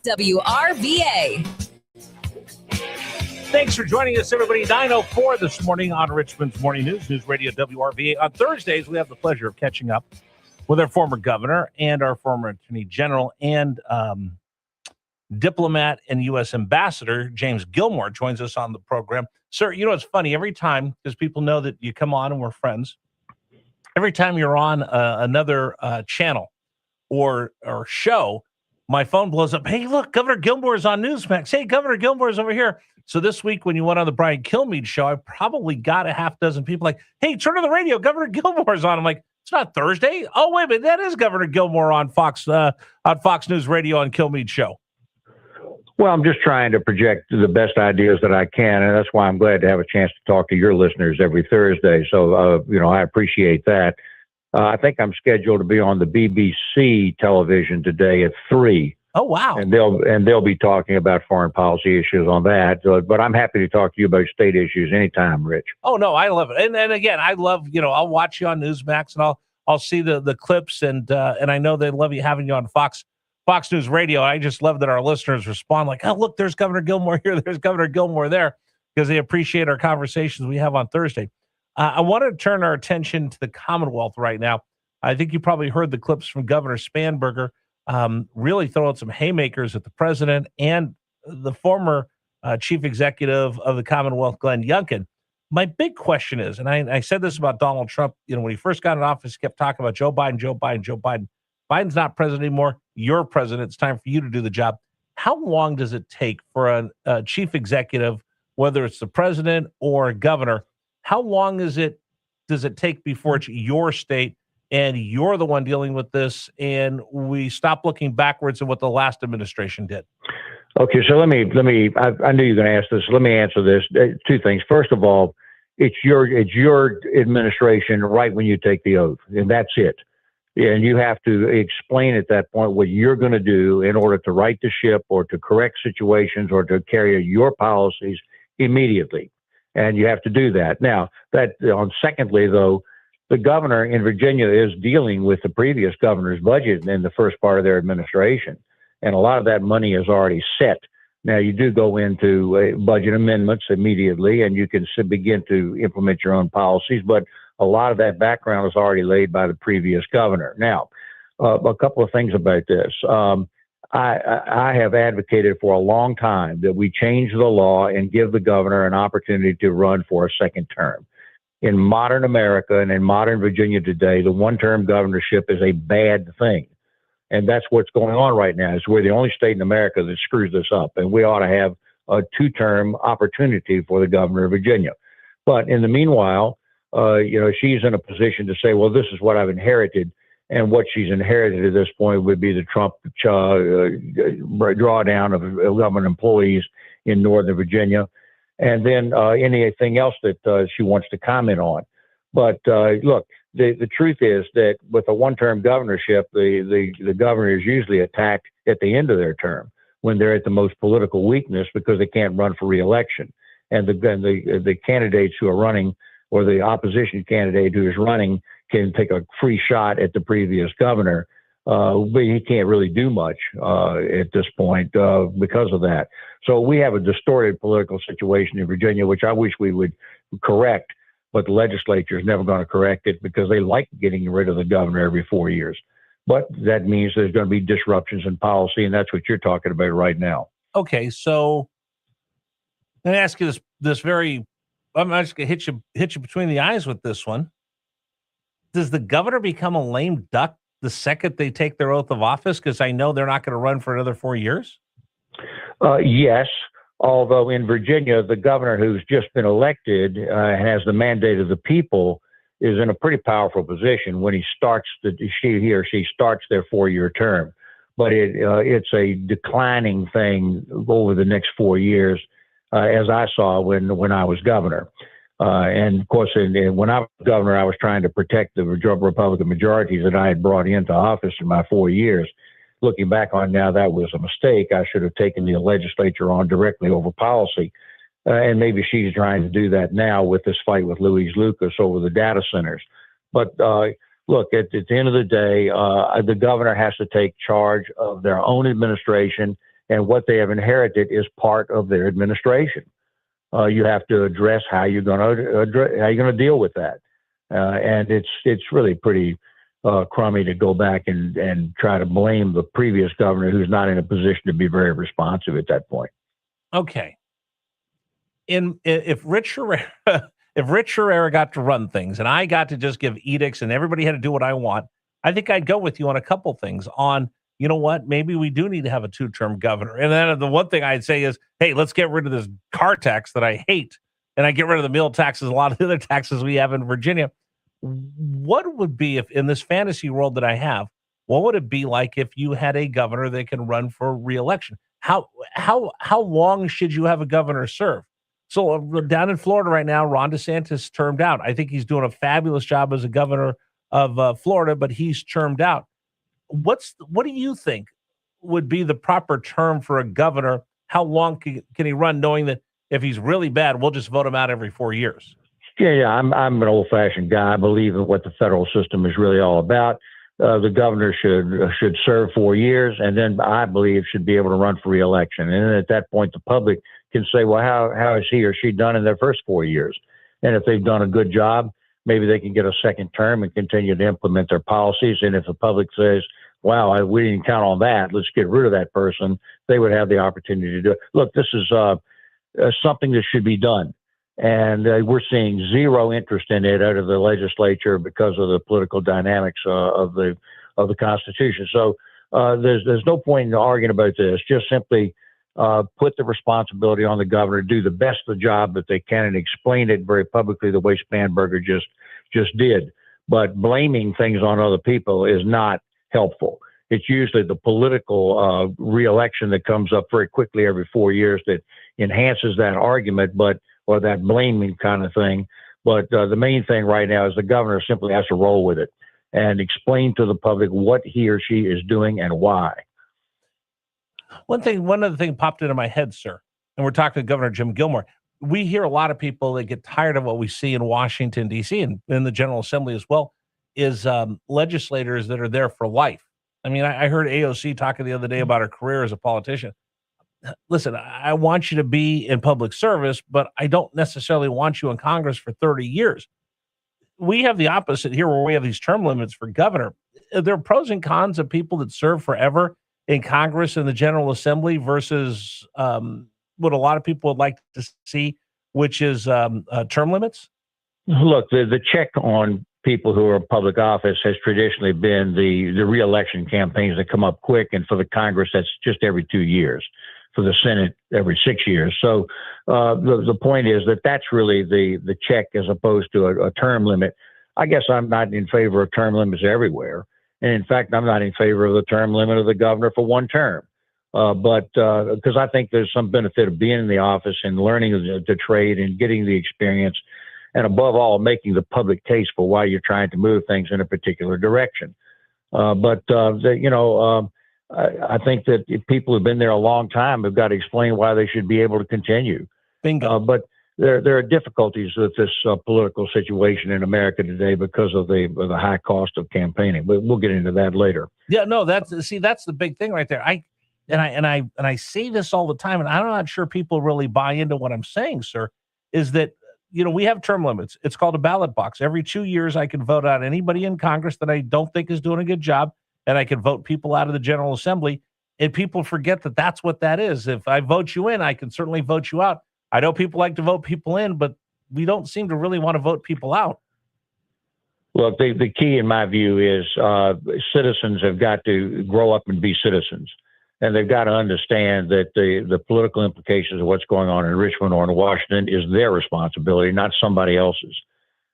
WRVA. Thanks for joining us, everybody. 9:04 this morning on Richmond's Morning News Radio WRVA. On Thursdays, we have the pleasure of catching up with our former governor and our former attorney general and diplomat and U.S. ambassador, James Gilmore, joins us on the program. Sir, you know, it's funny every time, because people know that you come on and we're friends. Every time you're on another channel or show, my phone blows up. Hey, look, Governor Gilmore is on Newsmax. Hey, Governor Gilmore is over here. So this week when you went on the Brian Kilmeade show, I probably got a half dozen people like, hey, turn on the radio. Governor Gilmore's on. I'm like, it's not Thursday. Oh, wait a minute. That is Governor Gilmore on Fox News Radio on Kilmeade show. Well, I'm just trying to project the best ideas that I can, and that's why I'm glad to have a chance to talk to your listeners every Thursday. So, I appreciate that. I think I'm scheduled to be on the BBC television today at 3. Oh, wow. And they'll be talking about foreign policy issues on that. But I'm happy to talk to you about state issues anytime, Rich. Oh, no, I love it. And again, I love, I'll watch you on Newsmax and I'll see the clips and I know they love having you on Fox News Radio. I just love that our listeners respond like, oh, look, there's Governor Gilmore here. There's Governor Gilmore there, because they appreciate our conversations we have on Thursday. I want to turn our attention to the Commonwealth right now. I think you probably heard the clips from Governor Spanberger really throwing some haymakers at the president and the former chief executive of the Commonwealth, Glenn Youngkin. My big question is, and I said this about Donald Trump, when he first got in office, he kept talking about Joe Biden, Joe Biden, Joe Biden. Biden's not president anymore. You're president. It's time for you to do the job. How long does it take for a chief executive, whether it's the president or a governor, how long does it take before it's your state and you're the one dealing with this and we stop looking backwards at what the last administration did? Okay, so let me. I knew you were going to ask this. Let me answer this. Two things. First of all, it's your administration right when you take the oath, and that's it. And you have to explain at that point what you're going to do in order to right the ship or to correct situations or to carry your policies immediately. And you have to do that. Now, secondly, though, the governor in Virginia is dealing with the previous governor's budget in the first part of their administration. And a lot of that money is already set. Now, you do go into budget amendments immediately, and you can begin to implement your own policies. But a lot of that background is already laid by the previous governor. Now, a couple of things about this. I have advocated for a long time that we change the law and give the governor an opportunity to run for a second term. In modern America and in modern Virginia today, the one-term governorship is a bad thing. And that's what's going on right now. We're the only state in America that screws this up. And we ought to have a two-term opportunity for the governor of Virginia. But in the meanwhile, she's in a position to say, well, this is what I've inherited. And what she's inherited at this point would be the Trump drawdown of government employees in Northern Virginia. And then anything else that she wants to comment on. But look, the truth is that with a one-term governorship, the governor is usually attacked at the end of their term when they're at the most political weakness because they can't run for re-election. And the candidates who are running, or the opposition candidate who is running, can take a free shot at the previous governor, but he can't really do much at this point because of that. So we have a distorted political situation in Virginia, which I wish we would correct, but the legislature is never going to correct it because they like getting rid of the governor every 4 years. But that means there's going to be disruptions in policy, and that's what you're talking about right now. Okay, so let me ask you this I'm just going to hit you between the eyes with this one. Does the governor become a lame duck the second they take their oath of office? Because I know they're not going to run for another 4 years. Yes, although in Virginia, the governor who's just been elected has the mandate of the people, is in a pretty powerful position when he or she starts their 4-year term. But it's a declining thing over the next 4 years, as I saw when I was governor. And of course, when I was governor, I was trying to protect the Republican majorities that I had brought into office in my 4 years. Looking back on now, that was a mistake. I should have taken the legislature on directly over policy. And maybe she's trying to do that now with this fight with Louise Lucas over the data centers. But look, at the end of the day, the governor has to take charge of their own administration and what they have inherited is part of their administration. You have to address how you're going to deal with that, and it's really pretty crummy to go back and try to blame the previous governor who's not in a position to be very responsive at that point. Okay. If Rich Herrera, if Rich Herrera got to run things and I got to just give edicts and everybody had to do what I want, I think I'd go with you on a couple things on, you know what, maybe we do need to have a 2-term governor. And then the one thing I'd say is, hey, let's get rid of this car tax that I hate. And I get rid of the meal taxes, a lot of the other taxes we have in Virginia. What would be, if in this fantasy world that I have, what would it be like if you had a governor that can run for re-election? How long should you have a governor serve? So down in Florida right now, Ron DeSantis termed out. I think he's doing a fabulous job as a governor of Florida, but he's termed out. What do you think would be the proper term for a governor? How long can he run, knowing that if he's really bad, we'll just vote him out every 4 years? Yeah. I'm an old-fashioned guy. I believe in what the federal system is really all about. The governor should serve 4 years, and then I believe should be able to run for re-election. And then at that point, the public can say, well, how has he or she done in their first 4 years? And if they've done a good job, maybe they can get a second term and continue to implement their policies. And if the public says, wow, we didn't count on that, let's get rid of that person, they would have the opportunity to do it. Look, this is something that should be done. And we're seeing zero interest in it out of the legislature because of the political dynamics of the Constitution. So there's no point in arguing about this. Just simply put the responsibility on the governor, do the best of the job that they can, and explain it very publicly the way Spanberger just did. But blaming things on other people is not helpful. It's usually the political re-election that comes up very quickly every 4 years that enhances that argument, or that blaming kind of thing. But the main thing right now is the governor simply has to roll with it and explain to the public what he or she is doing and why. One other thing popped into my head, sir, and we're talking to Governor Jim Gilmore. We hear a lot of people that get tired of what we see in Washington, D.C. and in the General Assembly as well, is legislators that are there for life. I mean, I heard AOC talking the other day about her career as a politician. Listen, I want you to be in public service, but I don't necessarily want you in Congress for 30 years. We have the opposite here where we have these term limits for governor. There are pros and cons of people that serve forever in Congress and the General Assembly versus what a lot of people would like to see, which is term limits. Look, the check on people who are in public office has traditionally been the re-election campaigns that come up quick, and for the Congress, that's just every 2 years. For the Senate, every 6 years. So the point is that's really the check as opposed to a term limit. I guess I'm not in favor of term limits everywhere. And in fact, I'm not in favor of the term limit of the governor for one term. But because I think there's some benefit of being in the office and learning the trade and getting the experience, and above all, making the public case for why you're trying to move things in a particular direction. I think that if people who've been there a long time have got to explain why they should be able to continue. Bingo. But there are difficulties with this political situation in America today because of the high cost of campaigning. But we'll get into that later. Yeah, no, that's the big thing right there. I say this all the time, and I'm not sure people really buy into what I'm saying, sir, is that, we have term limits. It's called a ballot box. Every 2 years, I can vote out anybody in Congress that I don't think is doing a good job, and I can vote people out of the General Assembly. And people forget that that's what that is. If I vote you in, I can certainly vote you out. I know people like to vote people in, but we don't seem to really want to vote people out. Look, the key in my view is citizens have got to grow up and be citizens. And they've got to understand that the political implications of what's going on in Richmond or in Washington is their responsibility, not somebody else's.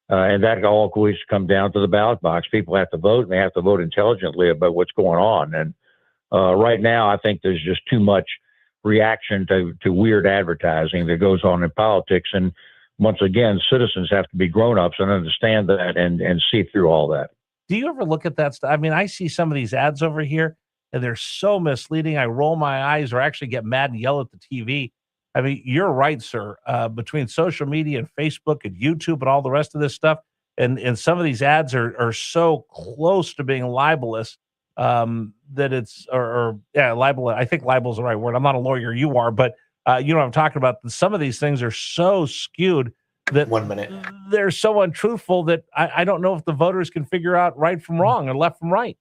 And that all always come down to the ballot box. People have to vote, and they have to vote intelligently about what's going on. And right now, I think there's just too much reaction to weird advertising that goes on in politics. And once again, citizens have to be grown-ups and understand that and see through all that. Do you ever look at that stuff? I mean, I see some of these ads over here, and they're so misleading. I roll my eyes or actually get mad and yell at the TV. I mean, you're right, sir. Between social media and Facebook and YouTube and all the rest of this stuff, and some of these ads are so close to being libelous that it's or yeah, libel. I think libel is the right word. I'm not a lawyer. You are, but you know what I'm talking about. Some of these things are so skewed that 1 minute. they're so untruthful that I don't know if the voters can figure out right from wrong and left from right.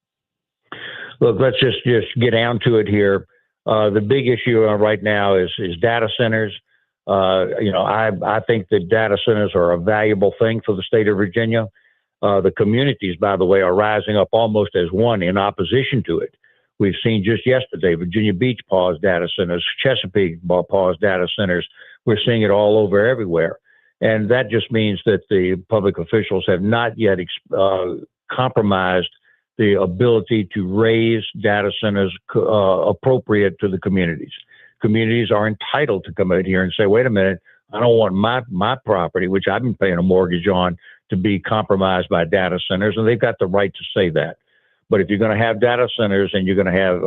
Look, let's just get down to it here. The big issue right now is data centers. I think that data centers are a valuable thing for the state of Virginia. The communities, by the way, are rising up almost as one in opposition to it. We've seen just yesterday, Virginia Beach paused data centers, Chesapeake paused data centers. We're seeing it all over everywhere. And that just means that the public officials have not yet compromised the ability to raise data centers appropriate to the communities. Communities are entitled to come out here and say, wait a minute, I don't want my property, which I've been paying a mortgage on, to be compromised by data centers, and they've got the right to say that. But if you're going to have data centers and you're going to have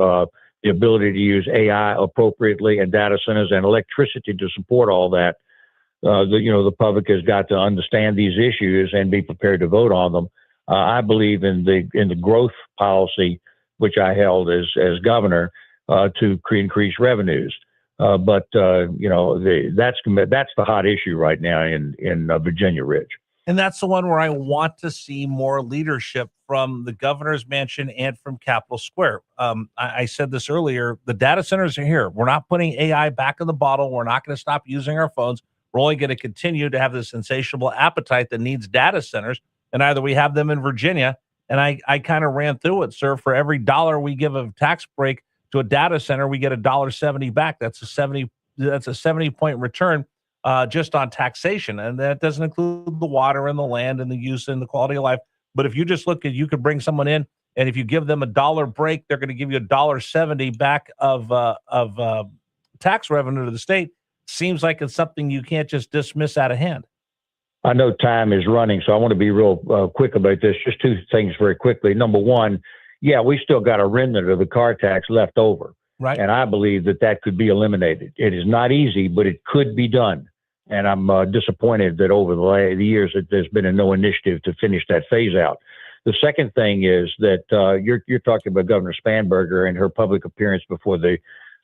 the ability to use AI appropriately and data centers and electricity to support all that, the public has got to understand these issues and be prepared to vote on them. I believe in the growth policy, which I held as governor, to increase revenues. But that's the hot issue right now in Virginia, Rich. And that's the one where I want to see more leadership from the governor's mansion and from Capitol Square. I said this earlier, the data centers are here. We're not putting AI back in the bottle. We're not going to stop using our phones. We're only going to continue to have this insatiable appetite that needs data centers. And either we have them in Virginia, and I kind of ran through it, sir. For every dollar we give a tax break to a data center, we get $1.70 back. That's a 70-point return. Just on taxation, and that doesn't include the water and the land and the use and the quality of life. But if you just look at, you could bring someone in, and if you give them $1 break, they're going to give you $1.70 back of tax revenue to the state. Seems like it's something you can't just dismiss out of hand. I know time is running, so I want to be real quick about this. Just two things very quickly. Number one, yeah, we still got a remnant of the car tax left over. Right. And I believe that could be eliminated. It is not easy, but it could be done. And I'm disappointed that over the years that there's been no initiative to finish that phase out. The second thing is that you're talking about Governor Spanberger and her public appearance before the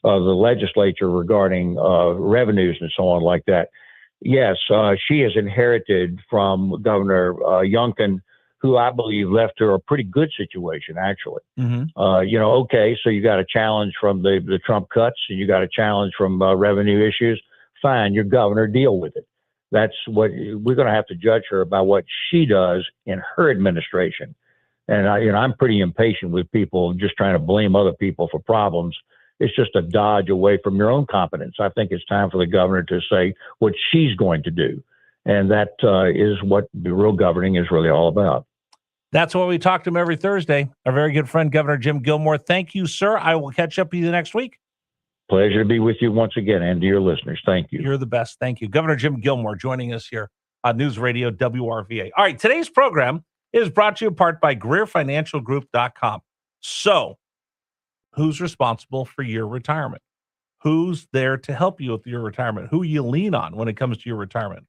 legislature regarding revenues and so on like that. Yes, she has inherited from Governor Youngkin, who I believe left her a pretty good situation, actually. Mm-hmm. Okay, so you got a challenge from the Trump cuts and you got a challenge from revenue issues. Fine, your governor, deal with it. That's what we're going to have to judge her by what she does in her administration. And I'm pretty impatient with people just trying to blame other people for problems. It's just a dodge away from your own competence. I think it's time for the governor to say what she's going to do. And that is what the real governing is really all about. That's why we talk to him every Thursday. Our very good friend, Governor Jim Gilmore. Thank you, sir. I will catch up with you next week. Pleasure to be with you once again, and to your listeners. Thank you. You're the best. Thank you. Governor Jim Gilmore joining us here on News Radio WRVA. All right, today's program is brought to you in part by GreerFinancialGroup.com. So, who's responsible for your retirement? Who's there to help you with your retirement? Who you lean on when it comes to your retirement?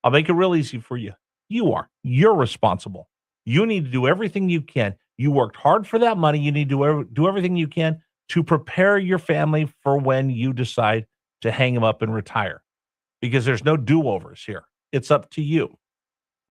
I'll make it real easy for you. You are. You're responsible. You need to do everything you can. You worked hard for that money. You need to do everything you can to prepare your family for when you decide to hang them up and retire, because there's no do-overs here. It's up to you.